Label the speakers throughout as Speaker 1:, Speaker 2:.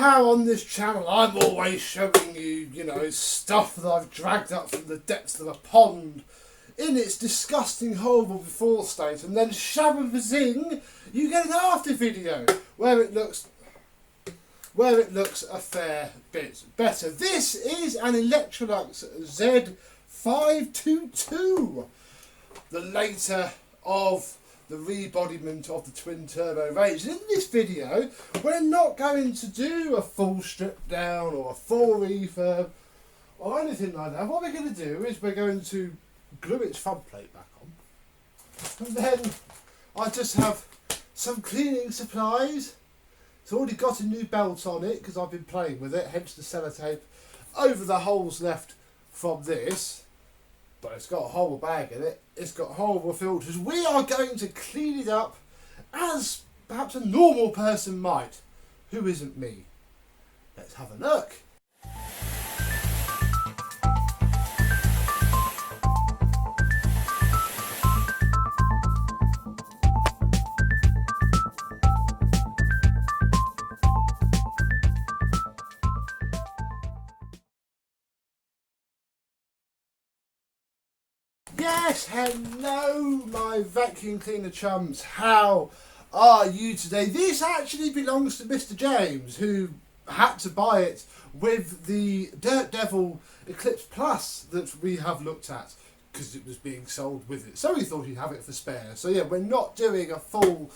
Speaker 1: how on this channel I'm always showing you, you know, stuff that I've dragged up from the depths of a pond in its disgusting, horrible before state, and then shabba-zing, you get an after video where it looks a fair bit better. This is an Electrolux Z522, the later of the rebodiment of the twin turbo range. And in this video, we're not going to do a full strip down or a full refurb or anything like that. What we're going to do is we're going to glue its front plate back on, and then I just have some cleaning supplies. It's already got a new belt on it because I've been playing with it, hence the sellotape over the holes left from this. But it's got a whole bag in it. It's got horrible filters. We are going to clean it up as perhaps a normal person might, who isn't me. Let's have a look. Yes, hello my vacuum cleaner chums, how are you today? This actually belongs to Mr. James, who had to buy it with the Dirt Devil Eclipse Plus that we have looked at, because it was being sold with it, so he thought he'd have it for spare. So yeah, we're not doing a full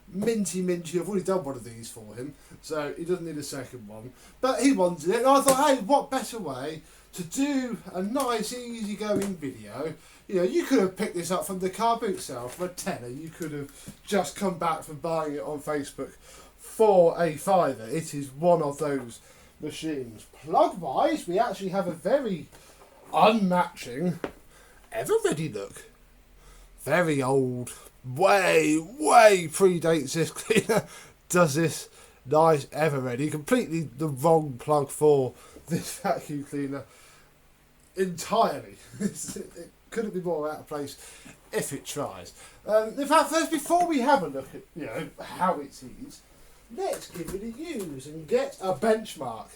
Speaker 1: minty, I've already done one of these for him, so he doesn't need a second one, but he wanted it, and I thought, hey, what better way to do a nice easy going video. You know, you could have picked this up from the car boot sale for a tenner. You could have just come back from buying it on Facebook for a fiver. It is one of those machines. Plug wise, we actually have a very unmatching ever ready look. Very old, way predates this cleaner. Does this nice ever ready. Completely the wrong plug for this vacuum cleaner entirely. It couldn't be more out of place if it tries. In fact, first, before we have a look at, you know, how it is, let's give it a use and get a benchmark,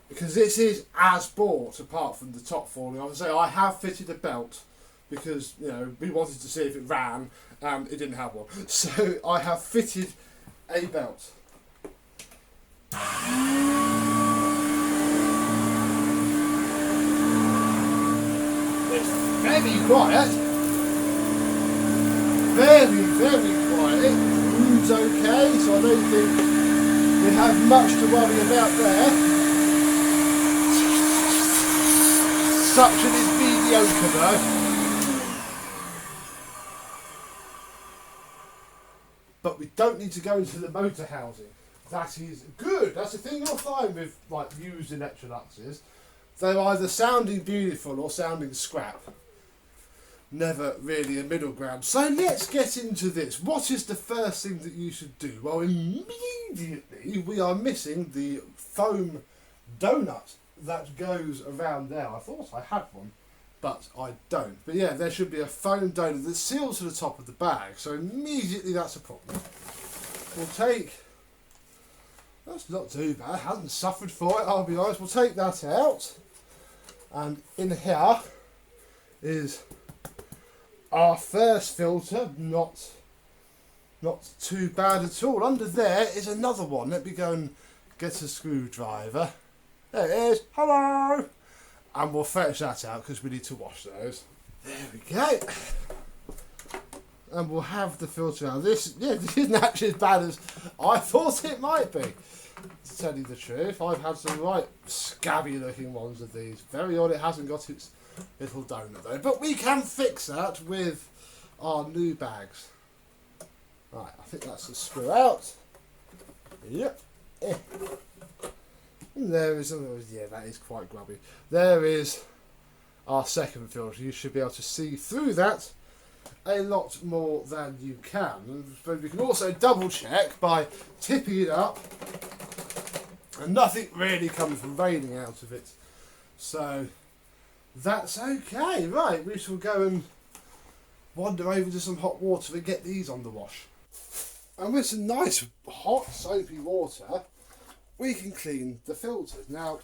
Speaker 1: because this is as bought, apart from the top falling off. So I have fitted a belt because, you know, we wanted to see if it ran and it didn't have one, so I have fitted a belt. Very quiet, very quiet. It moves okay, so I don't think we have much to worry about there. Suction is mediocre though. But we don't need to go into the motor housing. That is good. That's the thing you'll find with like used Electroluxes. They're either sounding beautiful or sounding scrap. Never really a middle ground. So let's get into this. What is the first thing that you should do? Well, immediately we are missing the foam donut that goes around there. I thought I had one, but I don't. But yeah, there should be a foam donut that seals to the top of the bag. So immediately that's a problem. We'll take... That's not too bad. Hasn't suffered for it, I'll be honest. We'll take that out. And in here is our first filter, not too bad at all. Under there is another one. Let me go and get a screwdriver. There it is. Hello! And we'll fetch that out because we need to wash those. There we go. And we'll have the filter out. This isn't actually as bad as I thought it might be. To tell you the truth, I've had some right scabby looking ones of these. Very odd it hasn't got its little donut though, but we can fix that with our new bags. Right, I think that's the screw out. Yep. And there is, yeah, that is quite grubby. There is our second filter. You should be able to see through that a lot more than you can. But we can also double check by tipping it up, and nothing really comes from raining out of it. So that's okay. Right, we shall go and wander over to some hot water and get these on the wash. And with some nice hot soapy water, we can clean the filters. Now,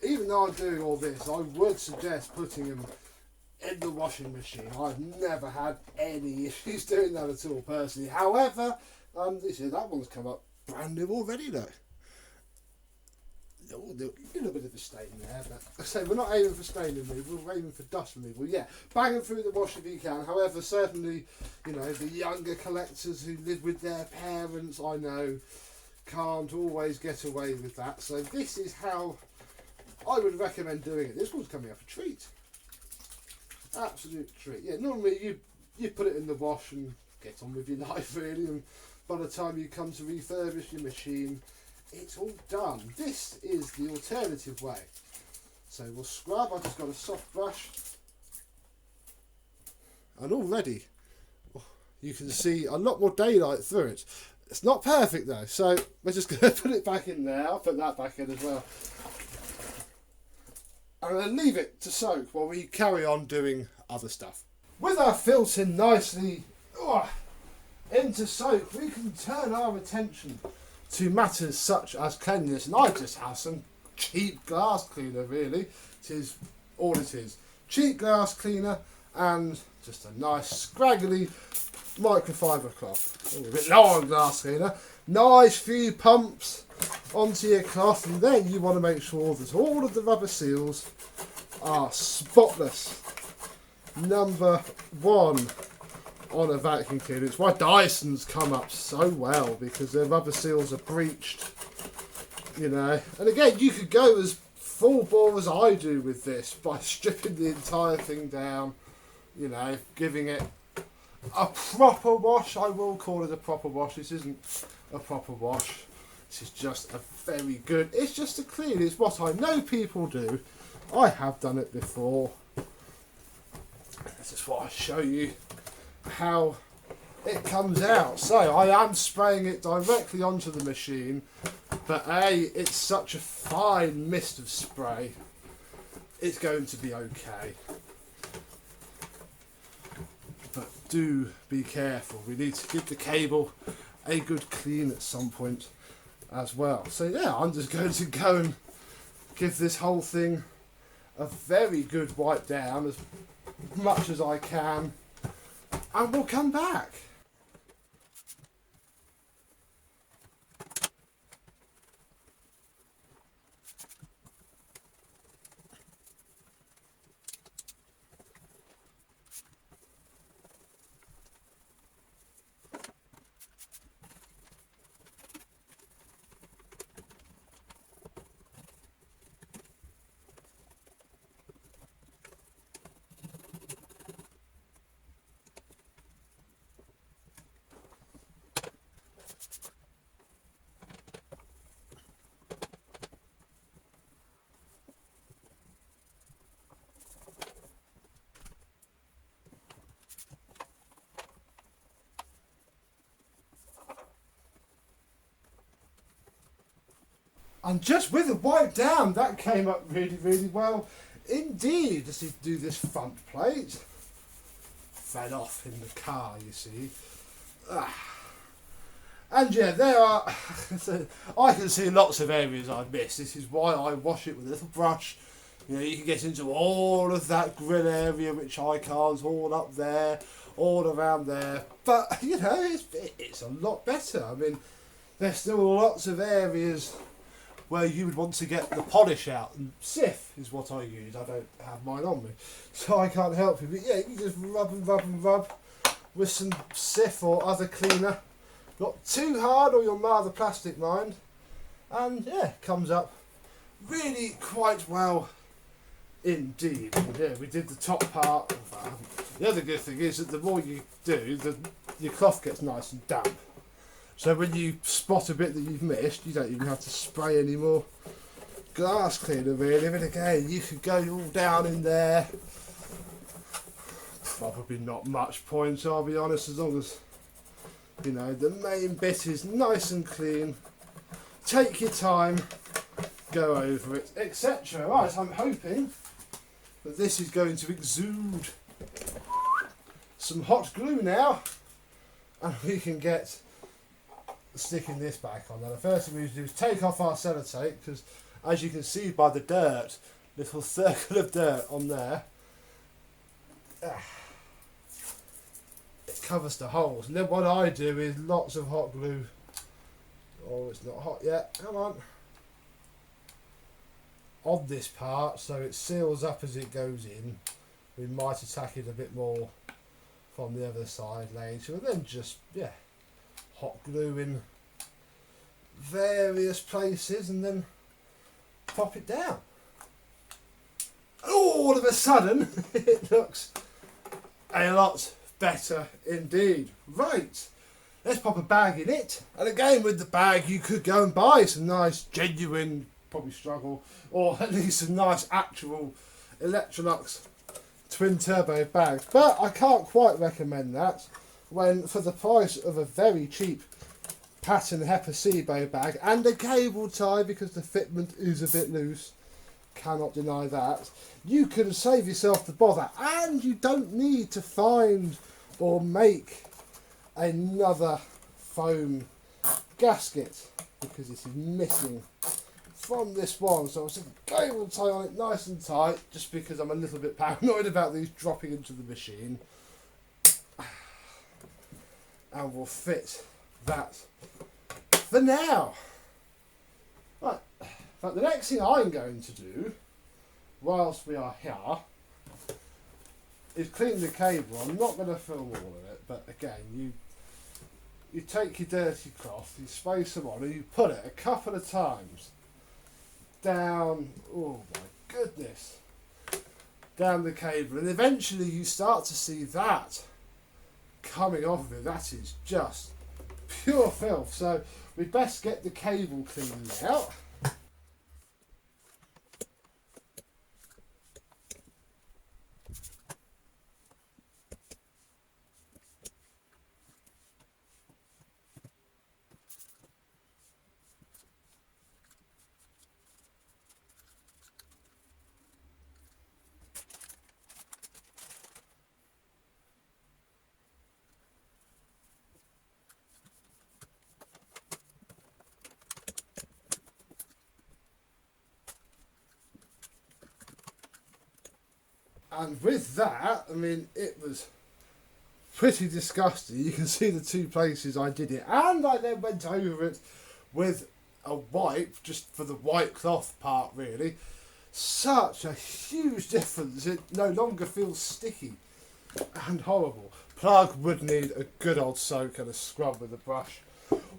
Speaker 1: even though I'm doing all this, I would suggest putting them in the washing machine. I've never had any issues doing that at all personally. However, you see that one's come up brand new already though. A little bit of a stain there, but I say we're not aiming for stain removal, we're aiming for dust removal. Yeah, bang them through the wash if you can. However, certainly, you know, the younger collectors who live with their parents, I know, can't always get away with that. So this is how I would recommend doing it. This one's coming up a treat. Absolute treat. Yeah, normally you put it in the wash and get on with your life really, and by the time you come to refurbish your machine, it's all done. This is the alternative way. So we'll scrub. I've just got a soft brush, and already you can see a lot more daylight through it. It's not perfect though, so we're just going to put it back in there. I'll put that back in as well. I'm going to leave it to soak while we carry on doing other stuff. With our filter nicely into soak, we can turn our attention to matters such as cleanliness, and I just have some cheap glass cleaner really. It is all it is. Cheap glass cleaner and just a nice scraggly microfiber cloth. A bit low on glass cleaner. Nice few pumps onto your cloth, and then you want to make sure that all of the rubber seals are spotless. Number one on a vacuum cleaner. It's why Dyson's come up so well, because their rubber seals are breached, you know. And again, you could go as full bore as I do with this by stripping the entire thing down, you know, giving it a proper wash. I will call it a proper wash. This isn't a proper wash. This is just a very good, it's just a clean. It's what I know people do. I have done it before. This is what I show you how it comes out. So I am spraying it directly onto the machine, but it's such a fine mist of spray, it's going to be okay. But do be careful. We need to give the cable a good clean at some point as well. So yeah, I'm just going to go and give this whole thing a very good wipe down, as much as I can, and we'll come back. And just with the wipe down, that came up really, really well indeed. Just need to do this front plate. Fell off in the car, you see. And yeah, there are, I can see lots of areas I've missed. This is why I wash it with a little brush. You know, you can get into all of that grill area, which I can't, all up there, all around there. But, you know, it's a lot better. I mean, there's still lots of areas where you would want to get the polish out, and Sif is what I use. I don't have mine on me, so I can't help you. But yeah, you just rub and rub and rub with some Sif or other cleaner. Not too hard or you'll mar the plastic, mind. And yeah, it comes up really quite well indeed. And yeah, we did the top part. The other good thing is that the more you do, your cloth gets nice and damp. So when you spot a bit that you've missed, you don't even have to spray any more glass cleaner really. But again, you could go all down in there. Probably not much point, I'll be honest, as long as, you know, the main bit is nice and clean. Take your time, go over it, etc. Right, I'm hoping that this is going to exude some hot glue now, and we can get sticking this back on. Now the first thing we need to do is take off our sellotape, because as you can see by the dirt, little circle of dirt on there, it covers the holes. And then what I do is lots of hot glue. Oh, it's not hot yet, come on this part, so it seals up as it goes in. We might attack it a bit more from the other side later, and then just, yeah, hot glue in various places and then pop it down. All of a sudden it looks a lot better indeed. Right, let's pop a bag in it, and again with the bag you could go and buy some nice genuine, probably struggle, or at least some nice actual Electrolux twin turbo bags, but I can't quite recommend that when for the price of a very cheap pattern Hepasibo bag and a cable tie, because the fitment is a bit loose, cannot deny that, you can save yourself the bother, and you don't need to find or make another foam gasket, because this is missing from this one. So I'll stick a cable tie on it nice and tight, just because I'm a little bit paranoid about these dropping into the machine, and we'll fit that for now. Right, but the next thing I'm going to do whilst we are here is clean the cable. I'm not going to film all of it, but again, you take your dirty cloth, you spray some on, and you put it a couple of times down, oh my goodness, down the cable, and eventually you start to see that coming off of it. That is just pure filth, so we'd best get the cable cleaned out. And with that, I mean, it was pretty disgusting. You can see the two places I did it, and I then went over it with a wipe, just for the white cloth part really. Such a huge difference. It no longer feels sticky and horrible. Plug would need a good old soak and a scrub with a brush,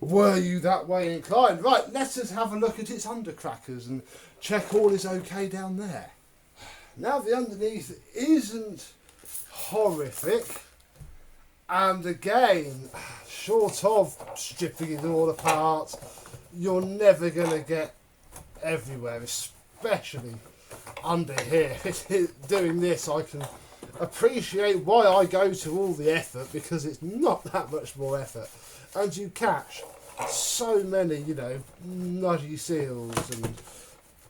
Speaker 1: were you that way inclined. Right, let us have a look at its undercrackers and check all is okay down there. Now the underneath isn't horrific, and again, short of stripping it all apart, you're never going to get everywhere, especially under here. Doing this, I can appreciate why I go to all the effort, because it's not that much more effort, and you catch so many, you know, nudgy seals and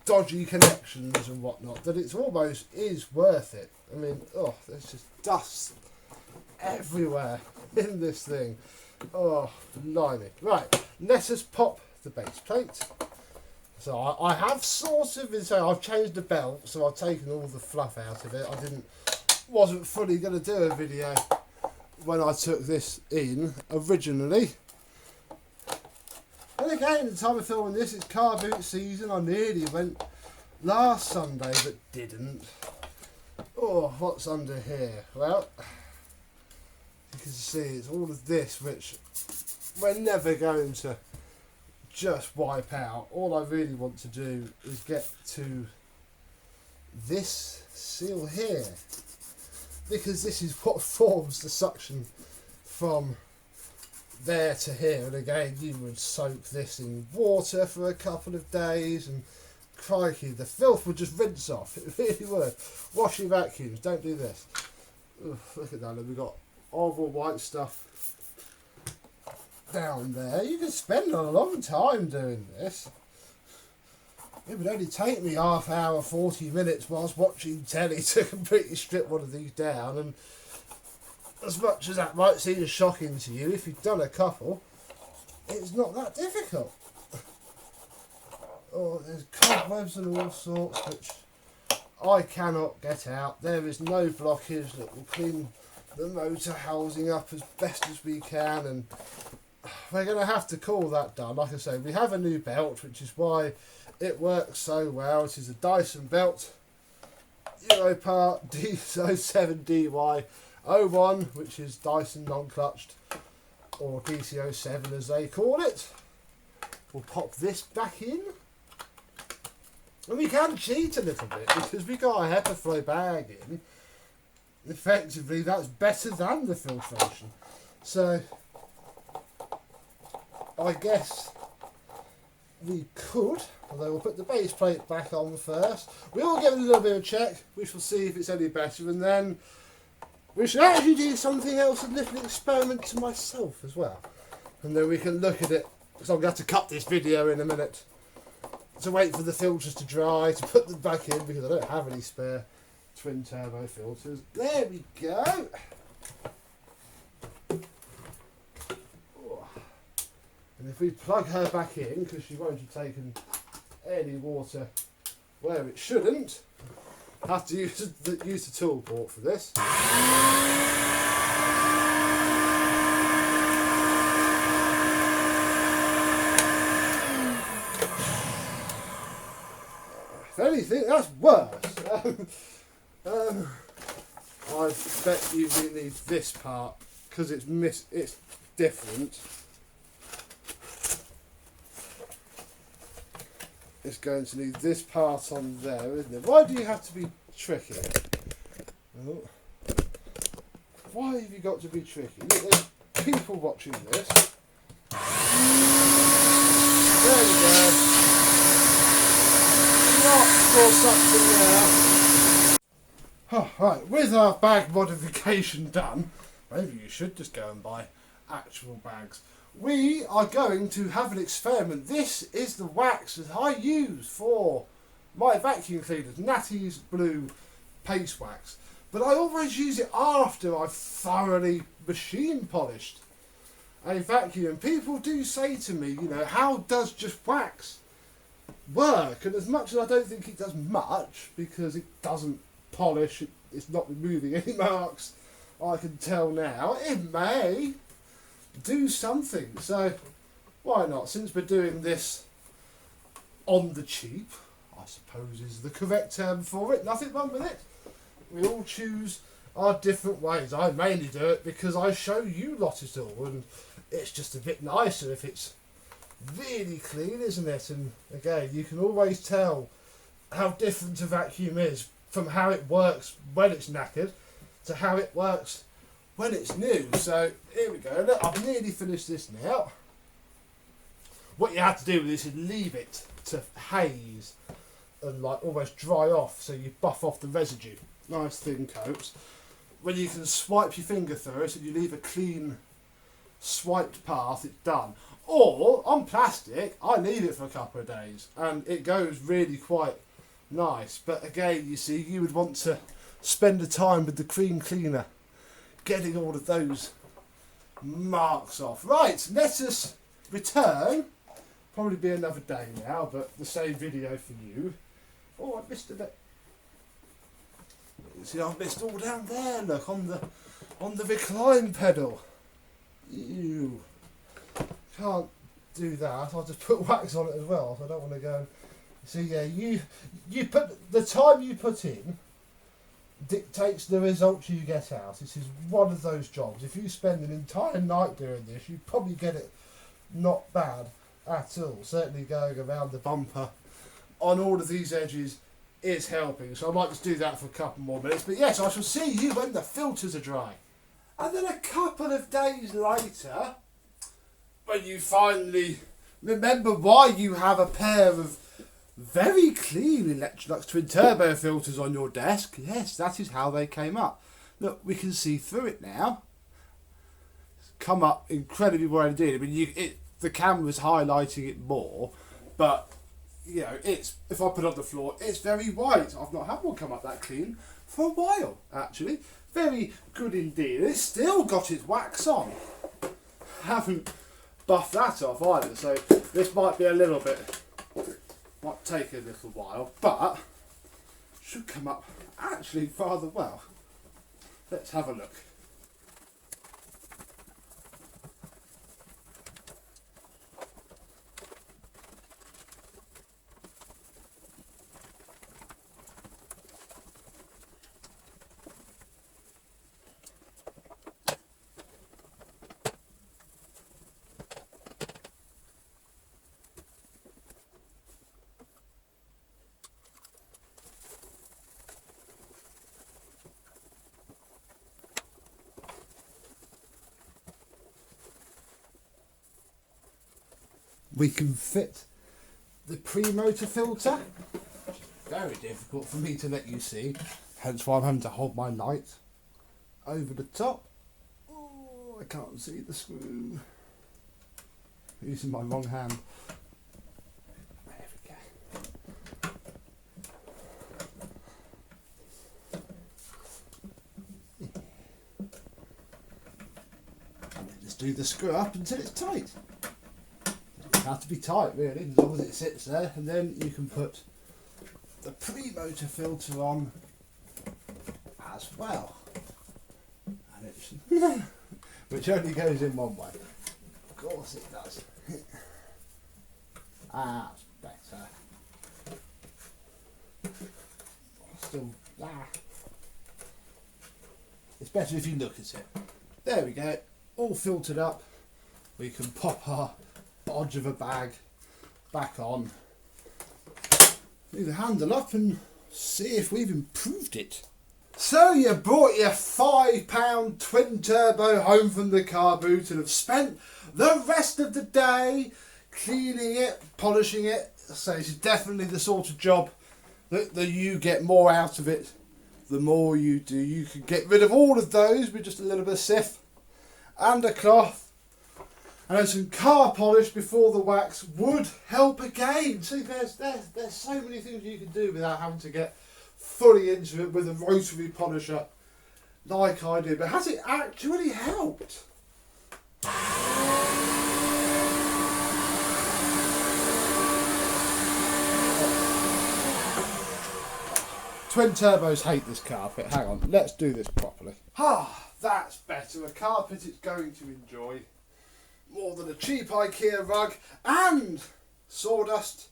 Speaker 1: dodgy connections and whatnot, that it's almost is worth it. I mean, oh, there's just dust everywhere in this thing. Oh, blimey. Right, let us pop the base plate. So I have sort of, so I've changed the belt, so I've taken all the fluff out of it. Wasn't fully going to do a video when I took this in originally. And again, at the time of filming this, it's car boot season. I nearly went last Sunday, but didn't. Oh, what's under here? Well, you can see it's all of this, which we're never going to just wipe out. All I really want to do is get to this seal here, because this is what forms the suction from there to here. And again, you would soak this in water for a couple of days, and crikey, the filth would just rinse off. It really would. Wash your vacuums, don't do this. Ugh, look at that, we've got oval white stuff down there. You could spend a long time doing this. It would only take me half hour, 40 minutes whilst watching telly to completely strip one of these down, and as much as that might seem shocking to you, if you've done a couple, it's not that difficult. Oh, there's cobwebs and all sorts which I cannot get out. There is no blockage that will clean the motor housing up as best as we can, and we're going to have to call that done. Like I say, we have a new belt, which is why it works so well. It is a Dyson Belt Europart D07DY01, which is Dyson non-clutched, or DC07 as they call it. We'll pop this back in. And we can cheat a little bit because we got a HEPA flow bag in. Effectively, that's better than the filtration. So, I guess we could, although we'll put the base plate back on first. We'll give it a little bit of a check. We shall see if it's any better, and then we should actually do something else, a little experiment to myself as well. And then we can look at it. So I'm going to have to cut this video in a minute to wait for the filters to dry, to put them back in, because I don't have any spare twin turbo filters. There we go. And if we plug her back in, because she won't have taken any water where it shouldn't, have to use the tool port for this. If anything, that's worse. I bet you need this part because it's different. It's going to need this part on there, isn't it? Why do you have to be tricky? Oh. Why have you got to be tricky? Look, there's people watching this. There we go. Not for something there. Oh, right, with our bag modification done, maybe you should just go and buy actual bags. We are going to have an experiment. This is the wax that I use for my vacuum cleaners, Natty's Blue Paste Wax. But I always use it after I've thoroughly machine polished a vacuum. And people do say to me, you know, how does just wax work? And as much as I don't think it does much, because it doesn't polish, it's not removing any marks, I can tell now, it may do something. So why not? Since we're doing this on the cheap, I suppose is the correct term for it, nothing wrong with it. We all choose our different ways. I mainly do it because I show you lot it all, and it's just a bit nicer if it's really clean, isn't it? And again, you can always tell how different a vacuum is from how it works when it's knackered to how it works when it's new. So here we go. Look, I've nearly finished this now. What you have to do with this is leave it to haze and like almost dry off, so you buff off the residue. Nice thin coats. When you can swipe your finger through it and you leave a clean swiped path, it's done. Or on plastic, I leave it for a couple of days and it goes really quite nice. But again, you see, you would want to spend the time with the cream cleaner getting all of those marks off. Right, let us return. Probably be another day now, but the same video for you. Oh, I missed a bit. You see, I've missed all down there. Look, on the recline pedal. Ew. Can't do that. I'll just put wax on it as well. So I don't want to go. See, yeah, you put the time you put in dictates the results you get out. This is one of those jobs. If you spend an entire night doing this, you probably get it not bad at all. Certainly going around the bumper on all of these edges is helping. So I might just do that for a couple more minutes. But yes, I shall see you when the filters are dry. And then a couple of days later, when you finally remember why you have a pair of very clean Electrolux twin turbo filters on your desk. Yes, that is how they came up. Look, we can see through it now. It's come up incredibly well indeed. I mean, the camera's highlighting it more, but you know, if I put it on the floor, it's very white. I've not had one come up that clean for a while, actually. Very good indeed. It's still got its wax on. Haven't buff that off either, so this might be a little bit, might take a little while, but should come up actually rather well. Let's have a look. We can fit the pre-motor filter. Very difficult for me to let you see, hence why I'm having to hold my light over the top. Oh, I can't see the screw. Using my wrong hand. There we go. And then just do the screw up until it's tight. Have to be tight really, as long as it sits there, and then you can put the pre-motor filter on as well, and it's which only goes in one way. Of course it does. That's better. Still, it's better if you look at it. There we go, all filtered up. We can pop our bodge of a bag back on, move the handle up and see if we've improved it. So you brought your £5 twin turbo home from the car boot and have spent the rest of the day cleaning it, polishing it. So it's definitely the sort of job that you get more out of it the more you do. You can get rid of all of those with just a little bit of Sif and a cloth. And then some car polish before the wax would help again. See, there's so many things you can do without having to get fully into it with a rotary polisher like I did. But has it actually helped? Twin turbos hate this carpet. Hang on, let's do this properly. Ah, that's better. A carpet it's going to enjoy more than a cheap IKEA rug and sawdust,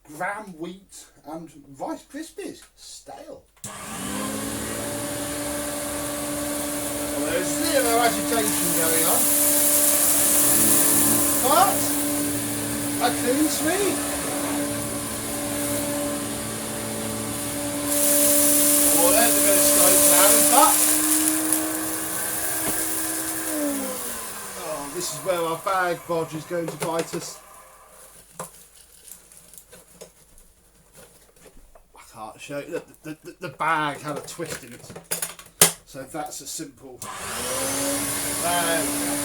Speaker 1: gram wheat and Rice Krispies. Stale. Well, there's zero agitation going on, but a clean sweep. Oh, there's a bit of slow down, but this is where our bag bodge is going to bite us. I can't show you. Look, the bag had a twist in it. So that's a simple. There we go.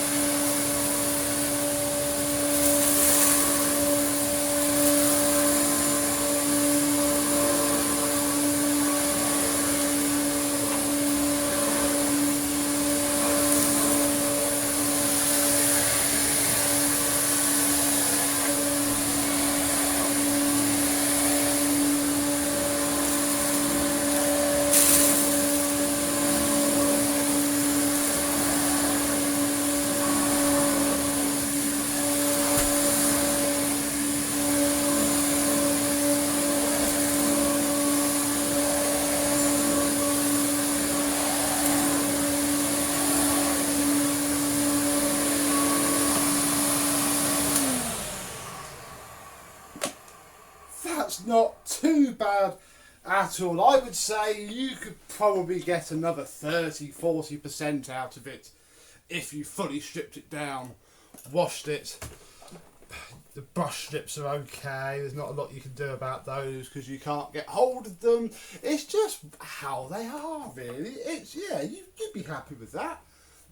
Speaker 1: That's not too bad at all. I would say you could probably get another 30-40% out of it if you fully stripped it down, washed it. The brush strips are okay, there's not a lot you can do about those because you can't get hold of them. It's just how they are really. It's, yeah, you'd be happy with that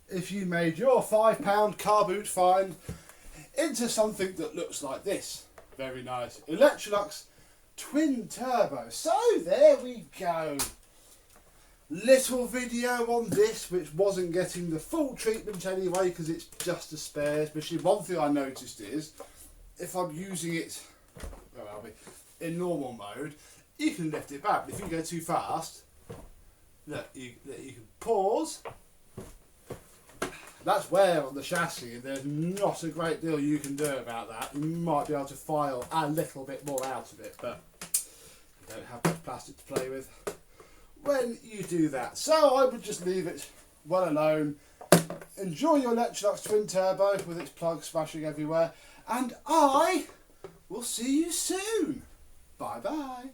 Speaker 1: if you made your £5 car boot find into something that looks like this. Very nice. Electrolux twin turbo. So there we go. little video on this which wasn't getting the full treatment anyway because it's just a spares machine. One thing I noticed is if I'm using it in normal mode, you can lift it back, but if you go too fast, look, you can pause. That's wear on the chassis, and there's not a great deal you can do about that. You might be able to file a little bit more out of it, but you don't have much plastic to play with when you do that. So I would just leave it well alone. Enjoy your Electrolux twin turbo with its plug smashing everywhere, and I will see you soon. Bye bye.